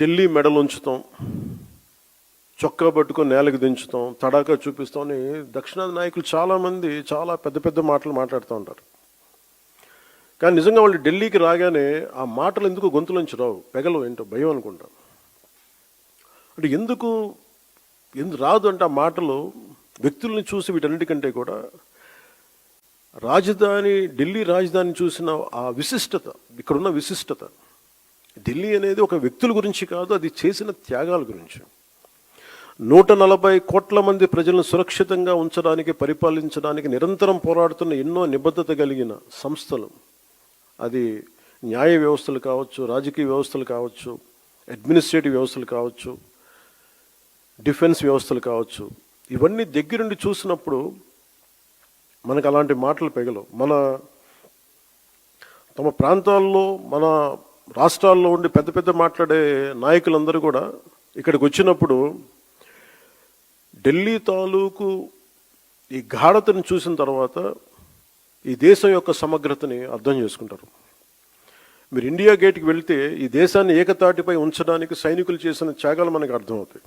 ఢిల్లీ మెడలు ఉంచుతాం, చొక్కా పట్టుకొని నేలకు దించుతాం, తడాకా చూపిస్తాం అని దక్షిణాది నాయకులు చాలామంది చాలా పెద్ద పెద్ద మాటలు మాట్లాడుతూ ఉంటారు. కానీ నిజంగా వాళ్ళు ఢిల్లీకి రాగానే ఆ మాటలు ఎందుకు గొంతులోంచి రావు, పెగలు ఏంటో భయం అనుకుంటాం. అంటే ఎందుకు రాదు అంటే ఆ మాటలు వ్యక్తుల్ని చూసి వీటన్నిటికంటే కూడా ఢిల్లీ రాజధాని చూసిన ఆ విశిష్టత, ఇక్కడున్న విశిష్టత, ఢిల్లీ అనేది ఒక వ్యక్తుల గురించి కాదు, అది చేసిన త్యాగాల గురించి. 140 కోట్ల మంది ప్రజలను సురక్షితంగా ఉంచడానికి, పరిపాలించడానికి నిరంతరం పోరాడుతున్న ఎన్నో నిబద్ధత కలిగిన సంస్థలు, అది న్యాయ వ్యవస్థలు కావచ్చు, రాజకీయ వ్యవస్థలు కావచ్చు, అడ్మినిస్ట్రేటివ్ వ్యవస్థలు కావచ్చు, డిఫెన్స్ వ్యవస్థలు కావచ్చు, ఇవన్నీ దగ్గరుండి చూసినప్పుడు మనకు అలాంటి మాటలు పెగలవు. తమ ప్రాంతాల్లో, మన రాష్ట్రాల్లో ఉండి పెద్ద పెద్ద మాట్లాడే నాయకులందరూ కూడా ఇక్కడికి వచ్చినప్పుడు ఢిల్లీ తాలూకు ఈ గాఢతను చూసిన తర్వాత ఈ దేశం యొక్క సమగ్రతని అర్థం చేసుకుంటారు. మీరు ఇండియా గేట్కి వెళ్తే ఈ దేశాన్ని ఏకతాటిపై ఉంచడానికి సైనికులు చేసిన త్యాగాలు మనకు అర్థమవుతాయి.